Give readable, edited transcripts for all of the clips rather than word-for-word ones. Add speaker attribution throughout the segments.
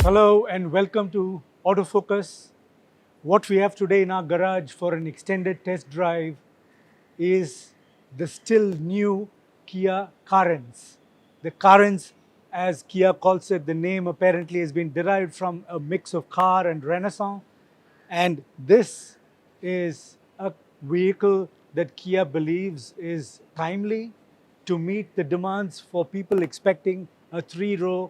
Speaker 1: Hello and welcome to AutoFocus. What we have today in our garage for an extended test drive is the still new Kia Carens. The Carens, as Kia calls it, the name apparently has been derived from a mix of car and Renaissance. And this is a vehicle that Kia believes is timely to meet the demands for people expecting a three-row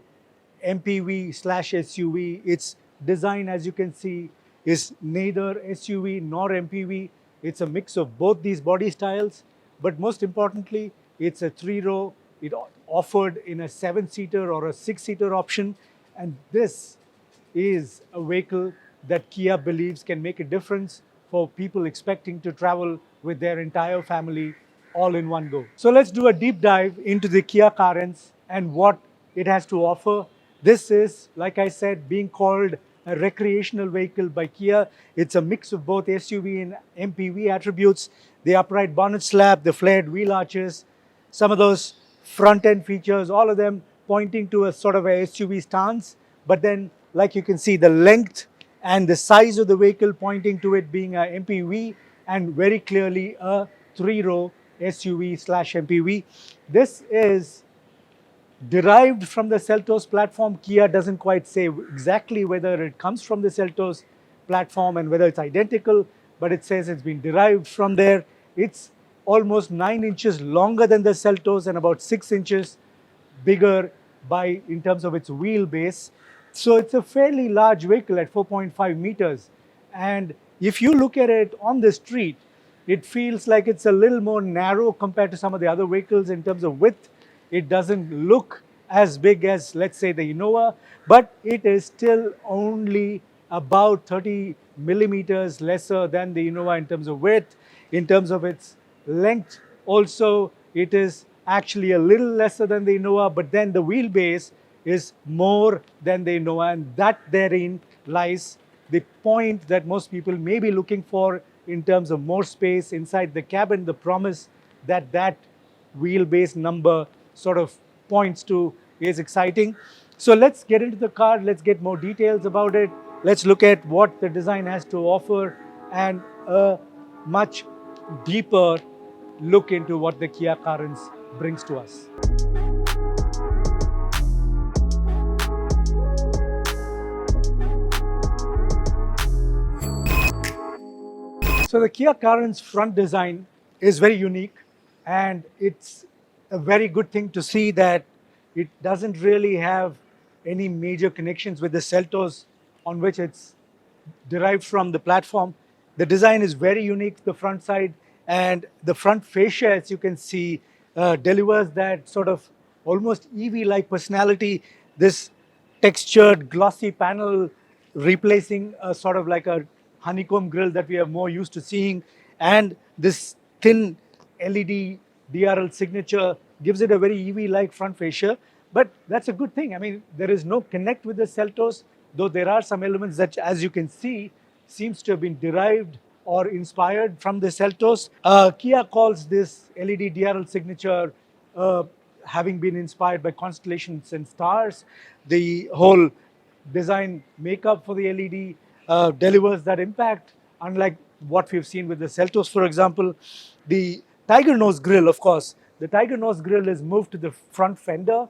Speaker 1: MPV slash SUV. Its design, as you can see, is neither SUV nor MPV. It's a mix of both these body styles, but most importantly, it's a three-row. It offered in a seven-seater or a six-seater option, and this is a vehicle that Kia believes can make a difference for people expecting to travel with their entire family all in one go. So let's do a deep dive into the Kia Carens and what it has to offer. This is, like I said, being called a recreational vehicle by Kia. It's a mix of both SUV and MPV attributes. The upright bonnet slab, the flared wheel arches, some of those front end features, all of them pointing to a sort of a SUV stance. But then, like you can see, the length and the size of the vehicle pointing to it being a MPV and very clearly a three-row SUV slash MPV. This is derived from the Seltos platform. Kia doesn't quite say exactly whether it comes from the Seltos platform and whether it's identical, but it says it's been derived from there. It's almost 9 inches longer than the Seltos and about 6 inches bigger in terms of its wheelbase. So it's a fairly large vehicle at 4.5 meters. And if you look at it on the street, it feels like it's a little more narrow compared to some of the other vehicles in terms of width. It doesn't look as big as, let's say, the Innova, but it is still only about 30 millimeters lesser than the Innova in terms of width. In terms of its length also, it is actually a little lesser than the Innova, but then the wheelbase is more than the Innova, and that therein lies the point that most people may be looking for in terms of more space inside the cabin, the promise that that wheelbase number sort of points to is exciting. So let's get into the car, let's get more details about it. Let's look at what the design has to offer and a much deeper look into what the Kia Carens brings to us. So the Kia Carens front design is very unique, and it's a very good thing to see that it doesn't really have any major connections with the Seltos on which it's derived from the platform. The design is very unique, the front side, and the front fascia, as you can see, delivers that sort of almost EV-like personality. This textured, glossy panel replacing a sort of like a honeycomb grille that we are more used to seeing, and this thin LED DRL signature gives it a very EV-like front fascia. But that's a good thing. I mean, there is no connect with the Seltos, though there are some elements that, as you can see, seems to have been derived or inspired from the Seltos. Kia calls this LED DRL signature having been inspired by constellations and stars. The whole design makeup for the LED delivers that impact, unlike what we've seen with the Seltos, for example. The Tiger Nose grille, of course, the Tiger Nose grille is moved to the front fender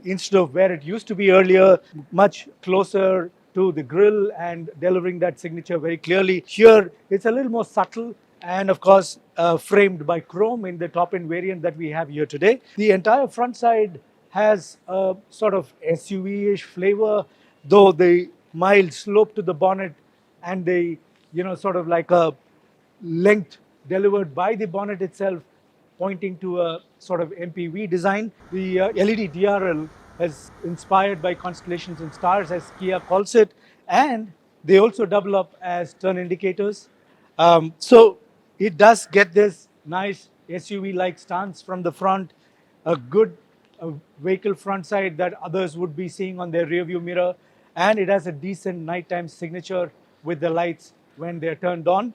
Speaker 1: instead of where it used to be earlier, much closer to the grille and delivering that signature very clearly. Here, it's a little more subtle and, of course, framed by chrome in the top-end variant that we have here today. The entire front side has a sort of SUV-ish flavor, though the mild slope to the bonnet and the, sort of like a length delivered by the bonnet itself pointing to a sort of MPV design. The LED DRL is inspired by constellations and stars, as Kia calls it, and they also double up as turn indicators. So it does get this nice SUV-like stance from the front, a good vehicle front side that others would be seeing on their rear view mirror, and it has a decent nighttime signature with the lights when they're turned on.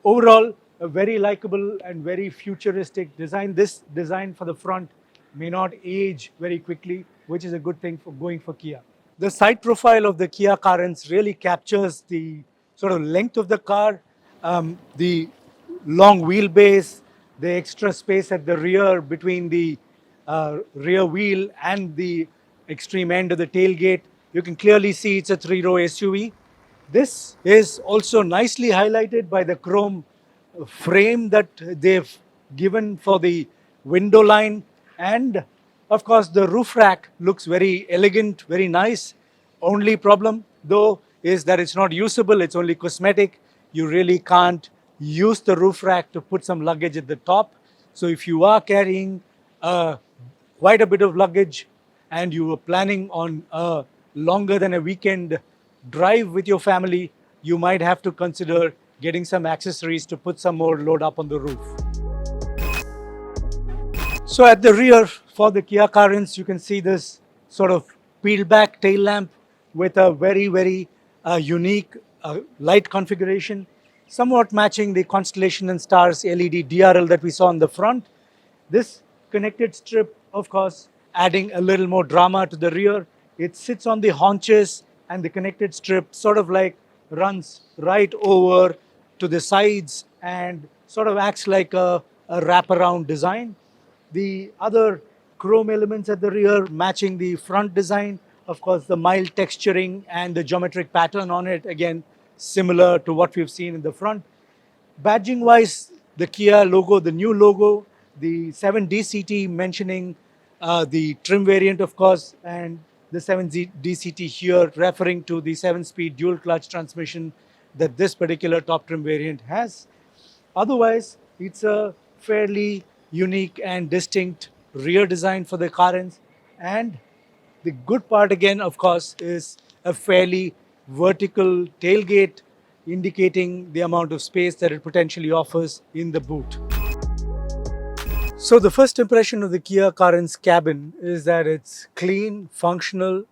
Speaker 1: Overall, a very likable and very futuristic design. This design for the front may not age very quickly, which is a good thing for going for Kia. The side profile of the Kia Carens really captures the sort of length of the car, the long wheelbase, the extra space at the rear between the rear wheel and the extreme end of the tailgate. You can clearly see it's a three-row SUV. This is also nicely highlighted by the chrome frame that they've given for the window line, and of course the roof rack looks very elegant, very nice. Only problem though is that it's not usable, it's only cosmetic. You really can't use the roof rack to put some luggage at the top. So if you are carrying quite a bit of luggage and you were planning on a longer than a weekend drive with your family, you might have to consider getting some accessories to put some more load up on the roof. So at the rear for the Kia Carens, you can see this sort of peeled back tail lamp with a very unique light configuration, somewhat matching the constellation and stars LED DRL that we saw on the front. This connected strip, of course, adding a little more drama to the rear. It sits on the haunches, and the connected strip sort of like runs right over to the sides and sort of acts like a wraparound design. The other chrome elements at the rear matching the front design, of course, the mild texturing and the geometric pattern on it, again, similar to what we've seen in the front. Badging wise, the Kia logo, the new logo, the 7DCT mentioning the trim variant, of course, and the 7DCT here referring to the 7-speed dual clutch transmission that this particular top trim variant has. Otherwise, it's a fairly unique and distinct rear design for the Carens. And the good part again, of course, is a fairly vertical tailgate indicating the amount of space that it potentially offers in the boot. So the first impression of the Kia Carens cabin is that it's clean, functional,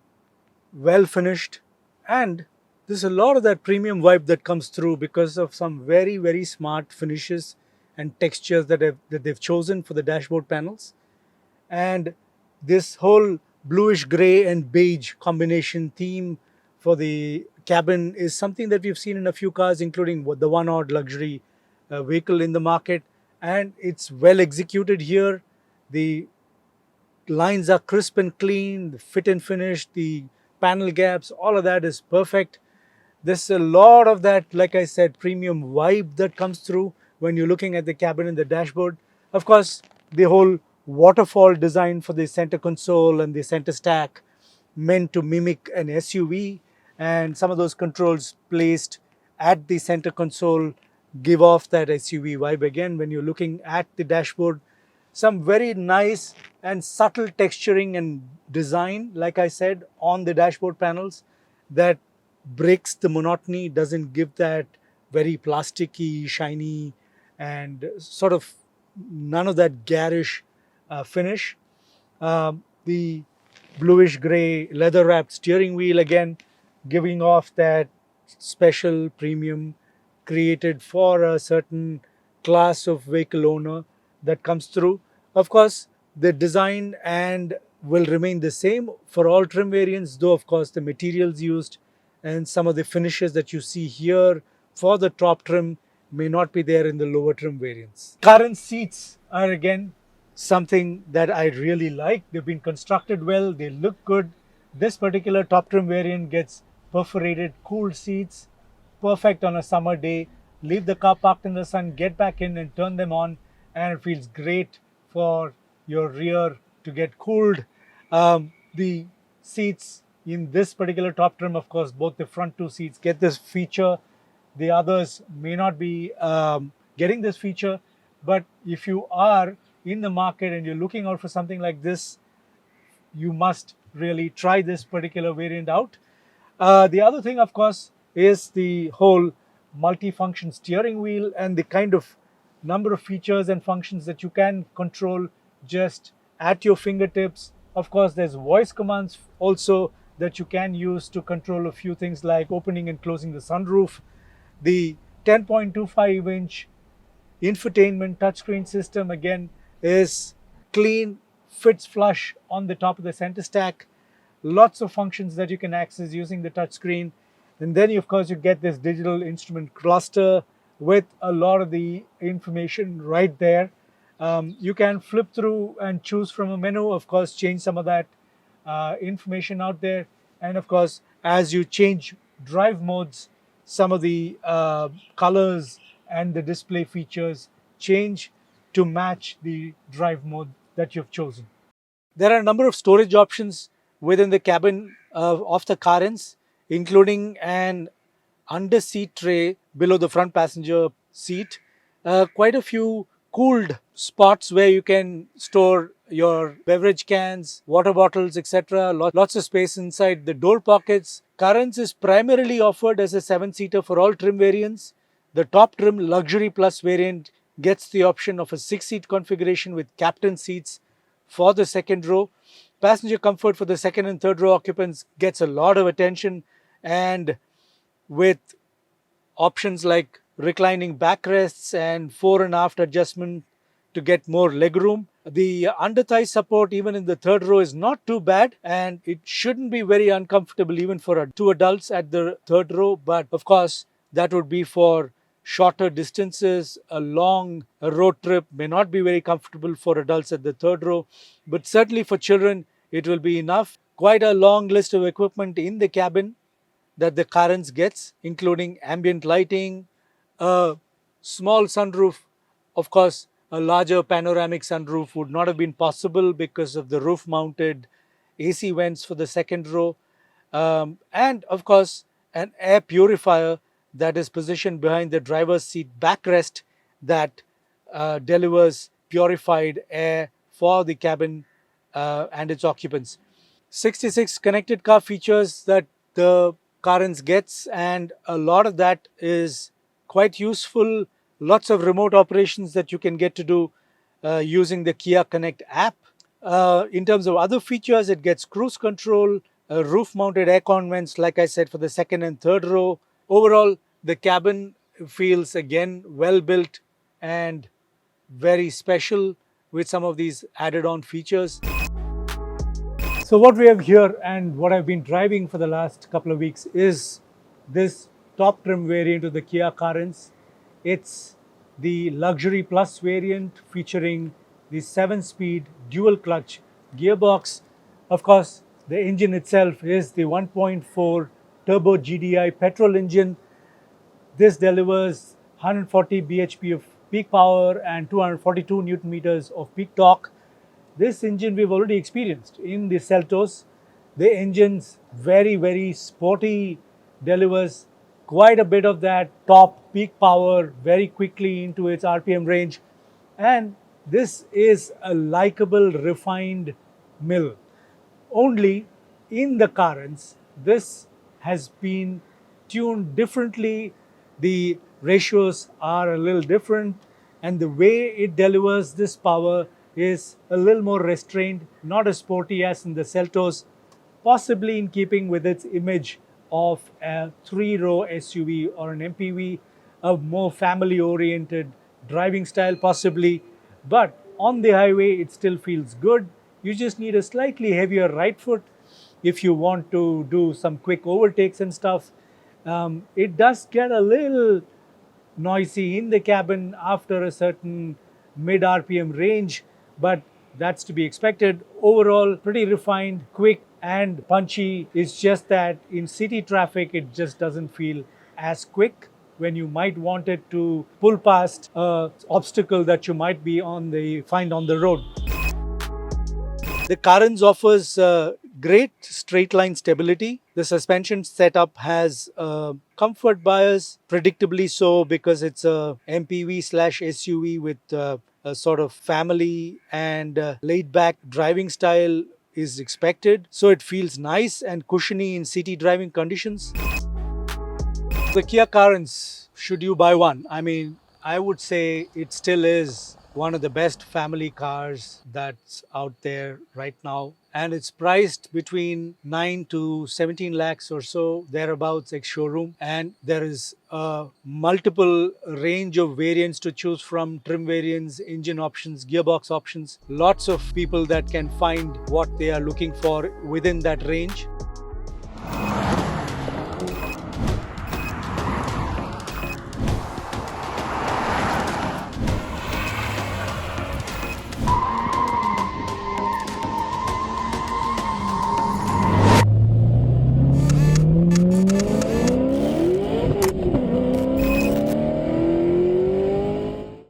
Speaker 1: well finished, and there's a lot of that premium vibe that comes through because of some very smart finishes and textures that they've chosen for the dashboard panels. And this whole bluish gray and beige combination theme for the cabin is something that we've seen in a few cars, including the one odd luxury vehicle in the market, and it's well executed here. The lines are crisp and clean, the fit and finish, the panel gaps, all of that is perfect. There's a lot of that, like I said, premium vibe that comes through when you're looking at the cabin and the dashboard. Of course, the whole waterfall design for the center console and the center stack meant to mimic an SUV, and some of those controls placed at the center console give off that SUV vibe again when you're looking at the dashboard. Some very nice and subtle texturing and design, like I said, on the dashboard panels that breaks the monotony, doesn't give that very plasticky, shiny, and sort of none of that garish finish. The bluish gray leather wrapped steering wheel again giving off that special premium created for a certain class of vehicle owner that comes through. Of course, the design and will remain the same for all trim variants, though of course the materials used and some of the finishes that you see here for the top trim may not be there in the lower trim variants. Current seats are again something that I really like. They've been constructed well, they look good. This particular top trim variant gets perforated cooled seats, perfect on a summer day. Leave the car parked in the sun, get back in and turn them on, and it feels great for your rear to get cooled. The seats in this particular top trim, of course, both the front two seats get this feature. The others may not be getting this feature, but if you are in the market and you're looking out for something like this, you must really try this particular variant out. The other thing, of course, is the whole multi-function steering wheel and the kind of number of features and functions that you can control just at your fingertips. Of course, there's voice commands also that you can use to control a few things like opening and closing the sunroof. The 10.25-inch infotainment touchscreen system again is clean, fits flush on the top of the center stack. lots of functions that you can access using the touchscreen. And then, of course, you get this digital instrument cluster with a lot of the information right there. You can flip through and choose from a menu, of course, change some of that information out there. And of course, as you change drive modes, some of the colors and the display features change to match the drive mode that you've chosen. There are a number of storage options within the cabin of the Carens, including an under seat tray below the front passenger seat, quite a few cooled spots where you can store your beverage cans, water bottles, etc. Lots of space inside the door pockets. Carens is primarily offered as a 7-seater for all trim variants. The top trim Luxury Plus variant gets the option of a 6-seat configuration with captain seats for the second row. Passenger comfort for the second and third row occupants gets a lot of attention, and with options like reclining backrests and fore and aft adjustment to get more legroom. The under thigh support, even in the third row, is not too bad, and it shouldn't be very uncomfortable even for two adults at the third row. But of course, that would be for shorter distances. A long road trip may not be very comfortable for adults at the third row, but certainly for children, it will be enough. Quite a long list of equipment in the cabin that the Carens gets, including ambient lighting, a small sunroof. Of course, a larger panoramic sunroof would not have been possible because of the roof mounted AC vents for the second row. And of course, an air purifier that is positioned behind the driver's seat backrest that delivers purified air for the cabin and its occupants. 66 connected car features that the Carens gets, and a lot of that is quite useful. Lots of remote operations that you can get to do using the Kia Connect app. In terms of other features, it gets cruise control, roof mounted aircon vents, like I said, for the second and third row. Overall, the cabin feels again well built and very special with some of these added on features. So what we have here and what I've been driving for the last couple of weeks is this top trim variant of the Kia Carens. It's the Luxury Plus variant featuring the 7-speed dual clutch gearbox. Of course, the engine itself is the 1.4 turbo GDI petrol engine. This delivers 140 bhp of peak power and 242 newton meters of peak torque. This engine we've already experienced in the Seltos. The engine's very sporty, delivers quite a bit of that top peak power very quickly into its RPM range. And this is a likable, refined mill. Only in the Carens, this has been tuned differently. The ratios are a little different, and the way it delivers this power is a little more restrained, not as sporty as in the Seltos, possibly in keeping with its image of a 3-row SUV or an MPV, a more family-oriented driving style possibly. But on the highway, it still feels good. You just need a slightly heavier right foot if you want to do some quick overtakes and stuff. It does get a little noisy in the cabin after a certain mid RPM range, but that's to be expected. Overall, pretty refined, quick and punchy. It's just that in city traffic, it just doesn't feel as quick when you might want it to pull past an obstacle that you might be find on the road. The Carens offers great straight line stability. The suspension setup has comfort bias, predictably so, because it's a MPV slash SUV with a sort of family and laid back driving style is expected. So it feels nice and cushiony in city driving conditions. The Kia Carens, should you buy one? I mean, I would say it still is one of the best family cars that's out there right now. and it's priced between 9 to 17 lakhs or so, thereabouts, ex showroom. And there is a multiple range of variants to choose from: trim variants, engine options, gearbox options. Lots of people that can find what they are looking for within that range.